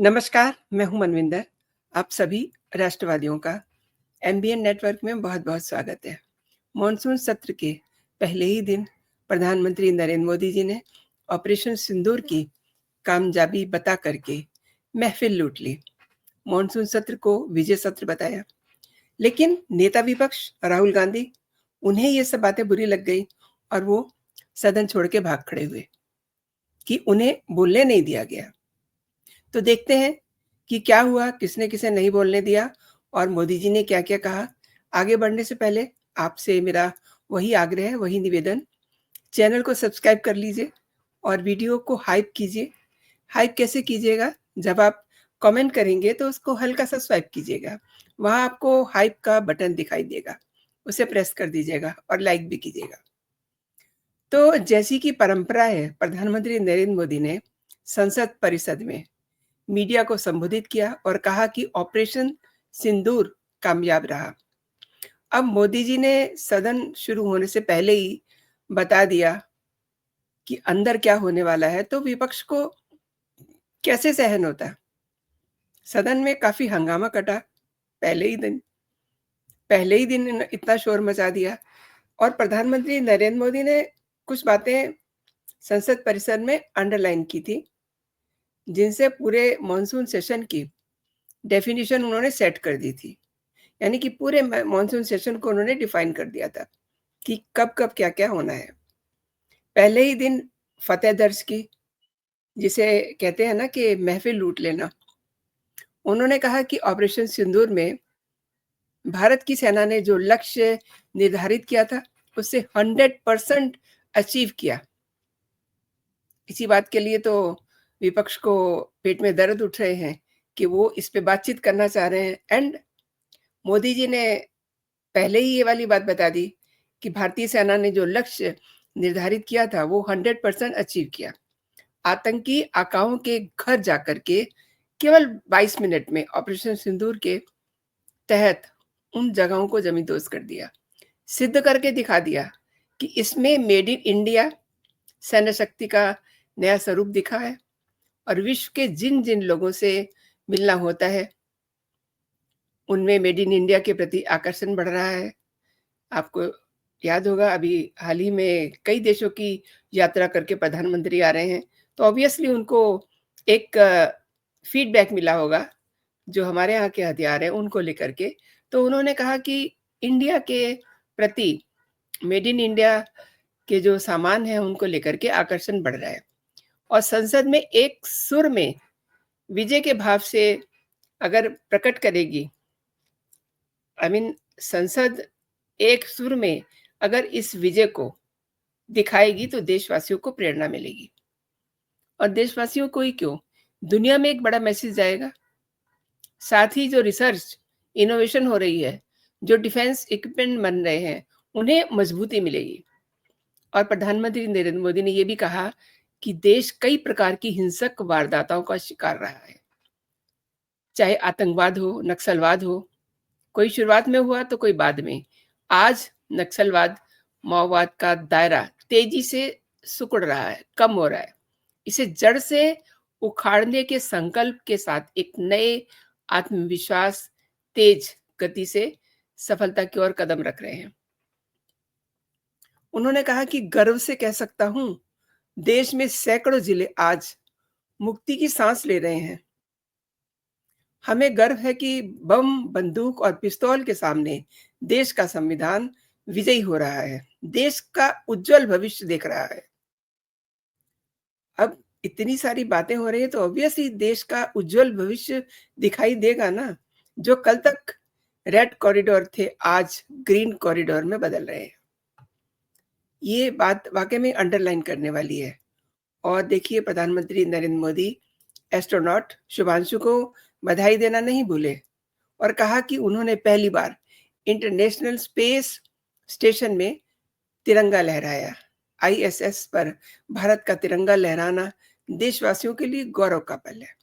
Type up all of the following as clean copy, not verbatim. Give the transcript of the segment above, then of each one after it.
नमस्कार, मैं हूँ मनविंदर। आप सभी राष्ट्रवादियों का एमबीएन नेटवर्क में बहुत-बहुत स्वागत है। मॉनसून सत्र के पहले ही दिन प्रधानमंत्री नरेंद्र मोदी जी ने ऑपरेशन सिंदूर की कामयाबी बता करके महफिल लूट ली। मॉनसून सत्र को विजय सत्र बताया। लेकिन नेता विपक्ष राहुल गांधी, उन्हें ये सब बातें बुरी लग गई और वो सदन छोड़ के भाग खड़े हुए कि उन्हें बोलने नहीं दिया गया। तो देखते हैं कि क्या हुआ, किसने-किसे नहीं बोलने दिया और मोदी जी ने क्या-क्या कहा। आगे बढ़ने से पहले आपसे मेरा वही आग्रह है, वही निवेदन, चैनल को सब्सक्राइब कर लीजिए और वीडियो को हाइप कीजिए। हाइप कैसे कीजिएगा? जब आप कमेंट करेंगे तो उसको हल्का-सा स्वाइप कीजिएगा। वहाँ आपको हाइप का बटन दिखाई देगा, उसे प्रेस कर दीजिएगा और लाइक भी कीजिएगा। तो जैसी कि परंपरा है, प्रधानमंत्री नरेंद्र मोदी ने संसद परिषद में मीडिया को संबोधित किया और कहा कि ऑपरेशन सिंदूर कामयाब रहा। अब मोदी जी ने सदन शुरू होने से पहले ही बता दिया कि अंदर क्या होने वाला है, तो विपक्ष को कैसे सहन होता। सदन में काफ़ी हंगामा कटा पहले ही दिन। पहले ही दिन इतना शोर मचा दिया और प्रधानमंत्री नरेंद्र मोदी ने कुछ बातें संसद परिसर में अंडरलाइन की थी, जिनसे पूरे मॉनसून सेशन की डेफिनिशन उन्होंने सेट कर दी थी। यानी कि पूरे मॉनसून सेशन को उन्होंने डिफाइन कर दिया था कि कब-कब, क्या-क्या होना है। पहले ही दिन फतेह दर्ज की, जिसे कहते हैं ना कि महफ़िल लूट लेना। उन्होंने कहा कि ऑपरेशन सिंदूर में भारत की सेना ने जो लक्ष्य निर्धारित किया था, उसे 100% अचीव किया। इसी बात के लिए तो विपक्ष को पेट में दर्द उठ रहे हैं कि वो इस पे बातचीत करना चाह रहे हैं एंड मोदी जी ने पहले ही ये वाली बात बता दी कि भारतीय सेना ने जो लक्ष्य निर्धारित किया था वो 100% अचीव किया। आतंकी आकाओं के घर जाकर के केवल 22 मिनट में ऑपरेशन सिंदूर के तहत उन जगहों को ज़मींदोज़ कर दिया। सिद्ध करके दिखा दिया कि इसमें मेड इन इंडिया सैन्य शक्ति का नया स्वरूप दिखा है और विश्व के जिन-जिन लोगों से मिलना होता है, उनमें मेड इन इंडिया के प्रति आकर्षण बढ़ रहा है। आपको याद होगा अभी हाल ही में कई देशों की यात्रा करके प्रधानमंत्री आ रहे हैं, तो ऑब्वियसली उनको एक फीडबैक मिला होगा, जो हमारे यहाँ के हथियार हैं उनको लेकर के। तो उन्होंने कहा कि इंडिया के प्रति मेड इन इंडिया के जो सामान हैं उनको लेकर के आकर्षण बढ़ रहा है और संसद में एक सुर में विजय के भाव से अगर प्रकट करेगी, आई मीन संसद एक सुर में अगर इस विजय को दिखाएगी तो देशवासियों को प्रेरणा मिलेगी और देशवासियों को ही क्यों, दुनिया में एक बड़ा मैसेज जाएगा। साथ ही जो रिसर्च, इनोवेशन हो रही है, जो डिफेंस इक्विपमेंट बन रहे हैं, उन्हें मजबूती मिलेगी और प्रधानमंत्री नरेंद्र मोदी ने ये भी कहा कि देश कई प्रकार की हिंसक वारदातों का शिकार रहा है। चाहे आतंकवाद हो, नक्सलवाद हो, कोई शुरुआत में हुआ तो कोई बाद में। आज नक्सलवाद, माओवाद का दायरा तेजी से सिकुड़ रहा है, कम हो रहा है। इसे जड़ से उखाड़ने के संकल्प के साथ एक नए आत्मविश्वास, तेज गति से सफलता की ओर कदम रख रहे हैं। उन्होंने कहा कि गर्व से कह सकता हूँ, देश में सैकड़ों जिले आज मुक्ति की सांस ले रहे हैं। हमें गर्व है कि बम, बंदूक और पिस्तौल के सामने देश का संविधान विजयी हो रहा है। देश का उज्जवल भविष्य देख रहा है। अब इतनी सारी बातें हो रही हैं तो ऑब्वियसली देश का उज्जवल भविष्य दिखाई देगा ना। जो कल तक रेड कॉरिडोर थे, आज ग्रीन कॉरिडोर में बदल रहे हैं। ये बात वाक़ई में अंडरलाइन करने वाली है। और देखिए प्रधानमंत्री नरेंद्र मोदी एस्ट्रोनॉट शुभांशु को बधाई देना नहीं भूले और कहा कि उन्होंने पहली बार इंटरनेशनल स्पेस स्टेशन में तिरंगा लहराया। आईएसएस पर भारत का तिरंगा लहराना देशवासियों के लिए गौरव का पल है।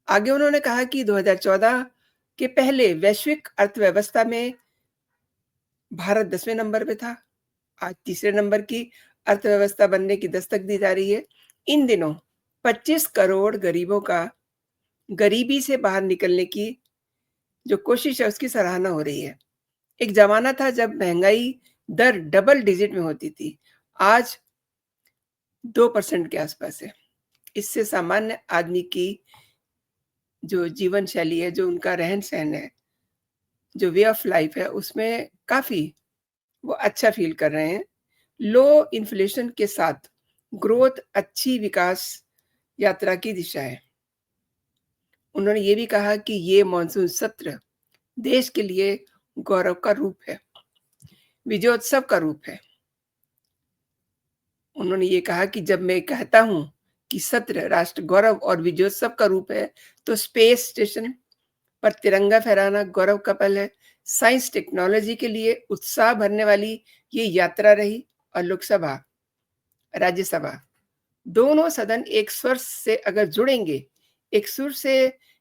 आगे उन्होंने कहा कि 2014 के पहले वैश्विक अर्थव्यवस्था में भारत 10वें नंबर पे था। आज तीसरे नंबर की अर्थव्यवस्था बनने की दस्तक दी जा रही है। इन दिनों 25 करोड़ गरीबों का गरीबी से बाहर निकलने की जो कोशिश है उसकी सराहना हो रही है। एक ज़माना था जब महँगाई दर डबल डिजिट में होती थी, आज 2% के आसपास है। इससे सामान्य आदमी की जो जीवन शैली है, जो उनका रहन-सहन है, जो वे ऑफ लाइफ है, उसमें काफ़ी वो अच्छा फ़ील कर रहे हैं। लो इन्फ्लेशन के साथ ग्रोथ अच्छी विकास यात्रा की दिशा है। उन्होंने ये भी कहा कि ये मानसून सत्र देश के लिए गौरव का रूप है, विजयोत्सव का रूप है। उन्होंने ये कहा कि जब मैं कहता हूँ कि सत्र राष्ट्र गौरव और विजयोत्सव का रूप है, तो स्पेस स्टेशन पर तिरंगा फहराना गौरव का पल है। साइंस टेक्नोलॉजी के लिए उत्साह भरने वाली ये यात्रा रही और लोकसभा, राज्यसभा दोनों सदन एक स्वर से अगर जुड़ेंगे, एक सुर से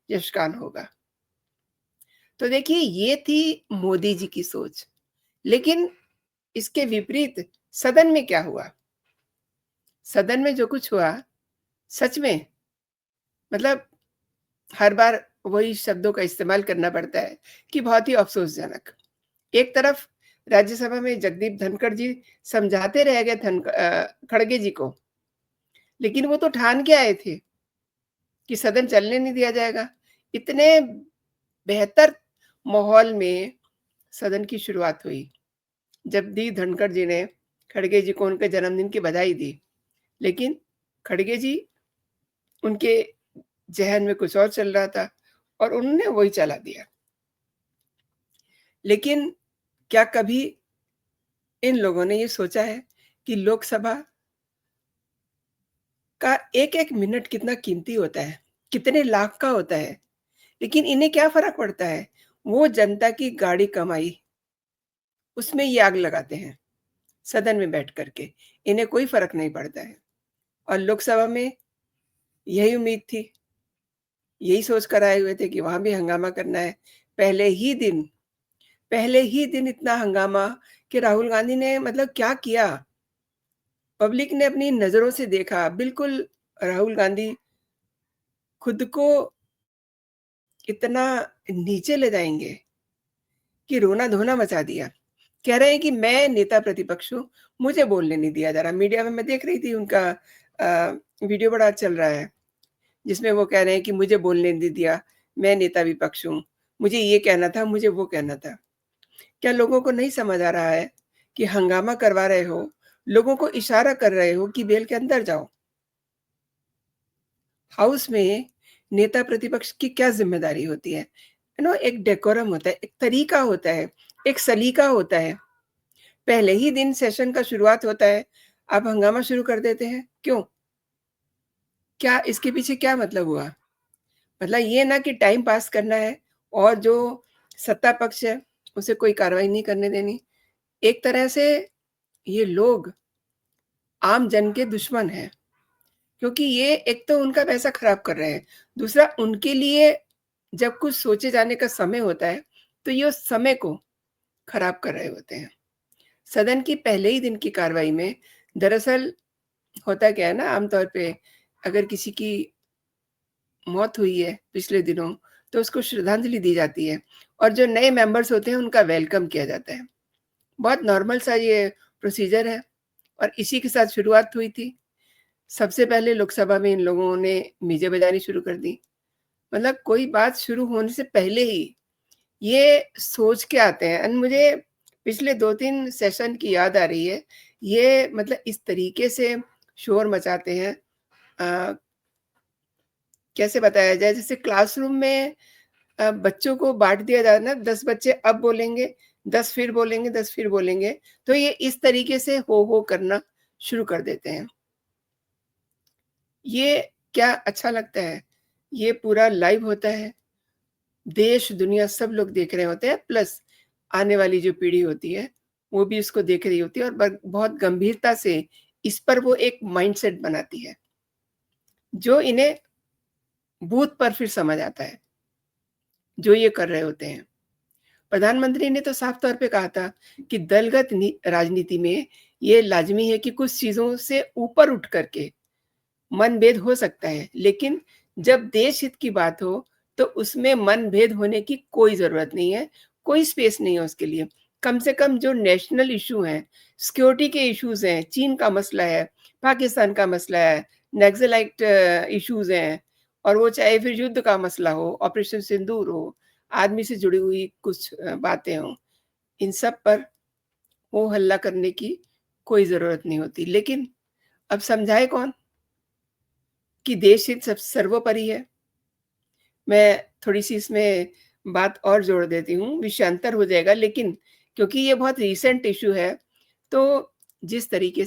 यशगान होगा। तो देखिए ये थी मोदी जी की सोच, लेकिन इसके विपरीत सदन में क्या हुआ? सदन में जो कुछ हुआ, सच में मतलब हर बार वही शब्दों का इस्तेमाल करना पड़ता है कि बहुत ही अफ़सोसजनक। एक तरफ राज्यसभा में जगदीप धनखड़ जी समझाते रह गए खड़गे जी को, लेकिन वो तो ठान के आए थे कि सदन चलने नहीं दिया जाएगा। इतने बेहतर माहौल में सदन की शुरुआत हुई। जगदीप धनखड़ जी ने खड़गे जी को उनके जन्मदिन की बधाई दी, लेकिन खड़गे जी उनके ज़हन में कुछ और चल रहा था और उन्होंने वही चला दिया। लेकिन क्या कभी इन लोगों ने ये सोचा है कि लोकसभा का एक-एक मिनट कितना कीमती होता है, कितने लाख का होता है, लेकिन इन्हें क्या फ़र्क पड़ता है? वो जनता की गाढ़ी कमाई, उसमें ये आग लगाते हैं, सदन में बैठ कर के। इन्हें कोई फ़र्क नहीं पड़ता है और लोकसभा में यही उम्मीद थी, यही सोच कर आए हुए थे कि वहाँ भी हंगामा करना है। पहले ही दिन इतना हंगामा कि राहुल गांधी ने मतलब क्या किया? पब्लिक ने अपनी नज़रों से देखा, बिल्कुल राहुल गांधी खुद को इतना नीचे ले जाएँगे कि रोना-धोना मचा दिया। कह रहे हैं कि मैं नेता प्रतिपक्ष हूँ, मुझे बोलने नहीं दिया जा रहा। मीडिया में मैं देख रही थी उनका वीडियो बड़ा चल रहा है, जिसमें वो कह रहे हैं कि मुझे बोलने नहीं दिया, मैं नेता विपक्ष हूँ, मुझे ये कहना था, मुझे वो कहना था। क्या लोगों को नहीं समझ आ रहा है कि हंगामा करवा रहे हो, लोगों को इशारा कर रहे हो कि बेल के अंदर जाओ? हाउस में नेता प्रतिपक्ष की क्या ज़िम्मेदारी होती है? एक डेकोरम होता है, एक तरीका होता है, एक सलीका होता है। पहले ही दिन सेशन का शुरुआत होता है, आप हंगामा शुरू कर देते हैं, क्यों? क्या इसके पीछे क्या मतलब हुआ? मतलब ये ना कि टाइम पास करना है और जो सत्ता पक्ष है, उसे कोई कार्रवाई नहीं करने देनी। एक तरह से ये लोग आम जन के दुश्मन हैं, क्योंकि ये एक तो उनका पैसा खराब कर रहे हैं, दूसरा उनके लिए जब कुछ सोचे जाने का समय होता है, तो ये उस समय को खराब कर रहे होते हैं। सदन की पहले ही दिन की कार्रवाई में दरअसल होता क्या है ना आमतौर पे अगर किसी की मौत हुई है पिछले दिनों, तो उसको श्रद्धांजलि दी जाती है और जो नए मेंबर्स होते हैं उनका वेलकम किया जाता है। बहुत नॉर्मल सा ये प्रोसीजर है और इसी के साथ शुरुआत हुई थी। सबसे पहले लोकसभा में इन लोगों ने मीज़ें बजानी शुरू कर दी। मतलब कोई बात शुरू होने से पहले ही ये सोच के आते हैं एंड मुझे पिछले 2-3 सेशन की याद आ रही है। ये मतलब इस तरीके से शोर मचाते हैं अ, कैसे बताया जाए जैसे क्लासरूम में बच्चों को बाँट दिया जाए ना 10 बच्चे अब बोलेंगे, 10 फिर बोलेंगे, 10 फिर बोलेंगे, तो ये इस तरीके से हो करना शुरू कर देते हैं। ये क्या अच्छा लगता है? ये पूरा लाइव होता है, देश, दुनिया सब लोग देख रहे होते हैं प्लस आने वाली जो पीढ़ी होती है, वो भी इसको देख रही होती है और ब बहुत गंभीरता से इस पर वो एक माइंडसेट बनाती है, जो इन्हें बूथ पर फिर समझ आता है, जो ये कर रहे होते हैं। प्रधानमंत्री ने तो साफ तौर पे कहा था कि दलगत राजनीति में ये लाज़मी है कि कुछ चीज़ों से ऊपर उठ कर के मनभेद हो सकता है, लेकिन जब देश हित की बात हो, तो उसमें मनभेद होने की कोई ज़रूरत नहीं है, कोई स्पेस नहीं है उसके लिए। कम से कम जो नेशनल इश्यू हैं, सिक्योरिटी के इश्यूज़ हैं, चीन का मसला है, पाकिस्तान का मसला है, नक्सलाइट इश्यूज़ हैं, और वो चाहे फिर युद्ध का मसला हो, ऑपरेशन सिंदूर हो, आर्मी से जुड़ी हुई कुछ बातें हों, इन सब पर हो हल्ला करने की कोई ज़रूरत नहीं होती। लेकिन अब समझाए कौन कि देश हित सब सर्वोपरि है? मैं थोड़ी-सी इसमें बात और जोड़ देती हूँ, विषयांतर हो जाएगा, लेकिन क्योंकि ये बहुत रीसेंट इश्यू है, तो जिस तरीके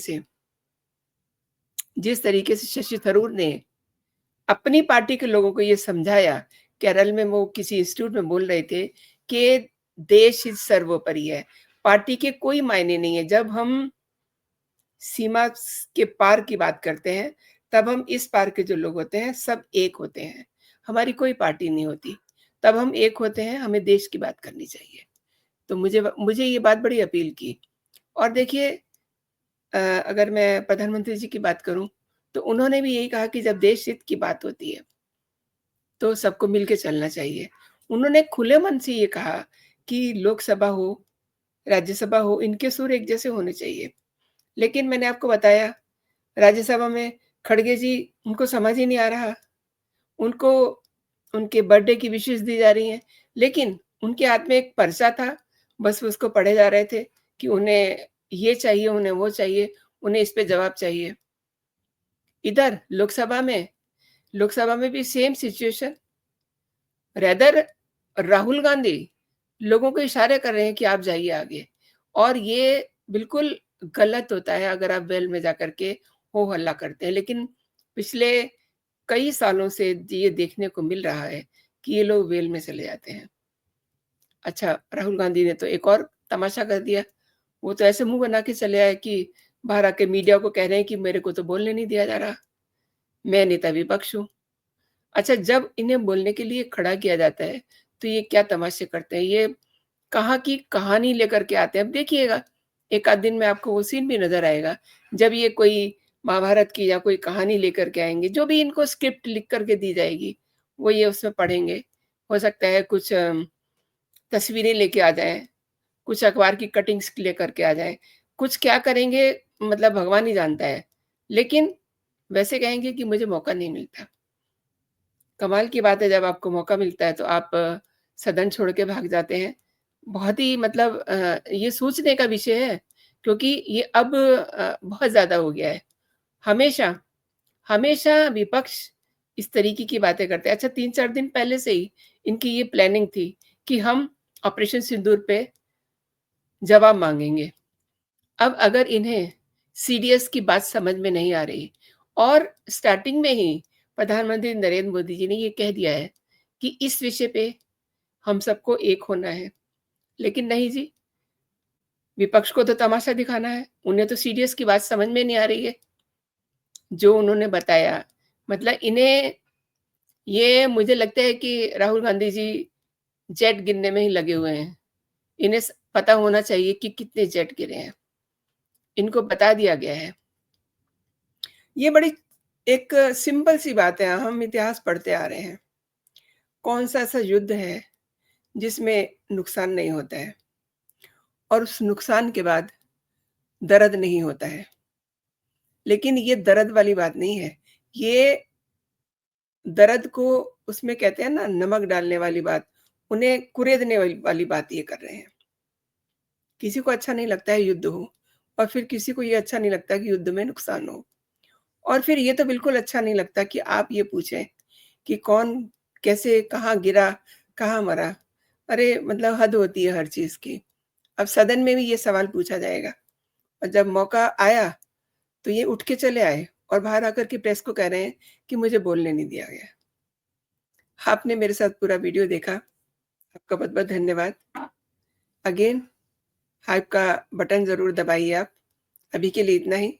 से शशि थरूर ने अपनी पार्टी के लोगों को ये समझाया, केरल में वो किसी इंस्टीट्यूट में बोल रहे थे कि देश हित सर्वोपरि है, पार्टी के कोई मायने नहीं है। जब हम सीमा के पार की बात करते हैं, तब हम इस पार के जो लोग होते हैं, सब एक होते हैं। हमारी कोई पार्टी नहीं होती। तब हम एक होते हैं, हमें देश की बात करनी चाहिए। तो मुझे ये बात बड़ी अपील की। और देखिए, अगर मैं प्रधानमंत्री जी की बात करूँ, तो उन्होंने भी यही कहा कि जब देश हित की बात होती है, तो सबको मिल के चलना चाहिए। उन्होंने खुले मन से ये कहा कि लोकसभा हो, राज्यसभा हो, इनके सुर एक जैसे होने चाहिए। लेकिन मैंने आपको बताया, राज्यसभा में खड़गे जी, उनको समझ ही नहीं आ रहा। उनको उनके बर्थडे की विशेस दी जा रही हैं, लेकिन उनके हाथ में एक पर्चा था, बस वो उसको पढ़े जा रहे थे कि उन्हें ये चाहिए, उन्हें वो चाहिए, उन्हें इस पे जवाब चाहिए। इधर लोकसभा में भी same situation, rather Rahul Gandhi लोगों को इशारे कर रहे हैं कि आप जाइए आगे, और ये बिल्कुल गलत होता है अगर आप वेल में जाकर के हो हल्ला करते हैं। लेकिन पिछले कई सालों से ये देखने को मिल रहा है कि ये लोग वेल में चले जाते हैं। अच्छा, राहुल गांधी ने तो एक और तमाशा कर दिया। वो तो ऐसे मुँह बना के चले आए कि बाहर आके मीडिया को कह रहे हैं कि मेरे को तो बोलने नहीं दिया जा रहा, मैं नेता विपक्ष हूँ। अच्छा, जब इन्हें बोलने के लिए खड़ा किया जाता है, तो ये क्या तमाशे करते हैं, ये कहाँ की कहानी लेकर के आते हैं। अब देखिएगा, एक आध दिन में आपको वो सीन भी नज़र आएगा, जब ये कोई महाभारत की या कोई कहानी लेकर के आएँगे, जो भी इनको स्क्रिप्ट लिख कर के दी जाएगी, वो ये उसमें पढ़ेंगे। हो सकता है कुछ तस्वीरें लेके आ जाएँ, कुछ अखबार की कटिंग्स लेकर के आ जाएँ, कुछ क्या करेंगे मतलब भगवान ही जानता है। लेकिन वैसे कहेंगे कि मुझे मौका नहीं मिलता। कमाल की बात है, जब आपको मौका मिलता है तो आप सदन छोड़ के भाग जाते हैं। बहुत ही मतलब ये सोचने का विषय है, क्योंकि ये अब बहुत ज़्यादा हो गया है। हमेशा, हमेशा विपक्ष इस तरीके की बातें करते हैं। अच्छा, 3-4 दिन पहले से ही इनकी ये प्लानिंग थी कि हम ऑपरेशन सिंदूर पे जवाब माँगेंगे। अब अगर इन्हें सीडीएस की बात समझ में नहीं आ रही, और स्टार्टिंग में ही प्रधानमंत्री नरेंद्र मोदी जी ने ये कह दिया है कि इस विषय पे हम सबको एक होना है। लेकिन नहीं जी, विपक्ष को तो तमाशा दिखाना है, उन्हें तो सीडीएस की बात समझ में नहीं आ रही है। जो उन्होंने बताया, मतलब इन्हें, ये मुझे लगता है कि राहुल गांधी जी जेट गिनने में ही लगे हुए हैं। इन्हें पता होना चाहिए कि कितने जेट गिरे हैं, इनको बता दिया गया है। ये बड़ी एक सिंपल सी बात है, हम इतिहास पढ़ते आ रहे हैं। कौन-सा ऐसा युद्ध है जिसमें नुकसान नहीं होता है, और उस नुकसान के बाद दर्द नहीं होता है। लेकिन ये दर्द वाली बात नहीं है, ये दर्द को उसमें कहते हैं ना नमक डालने वाली बात, उन्हें कुरेदने वाली बात ये कर रहे हैं। किसी को अच्छा नहीं लगता है युद्ध हो, और फिर किसी को ये अच्छा नहीं लगता कि युद्ध में नुकसान हो। और फिर ये तो बिल्कुल अच्छा नहीं लगता कि आप ये पूछें कि कौन, कैसे, कहाँ गिरा, कहाँ मरा? अरे! मतलब हद होती है हर चीज़ की। अब सदन में भी ये सवाल पूछा जाएगा, और जब मौका आया, तो ये उठ के चले आए और बाहर आकर के प्रेस को कह रहे हैं कि मुझे बोलने नहीं दिया गया। आपने मेरे साथ पूरा वीडियो देखा, आपका बहुत-बहुत धन्यवाद। अगेन, हाइप का बटन ज़रूर दबाइए आप। अभी के लिए इतना ही।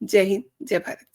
जय हिंद, जय भारत।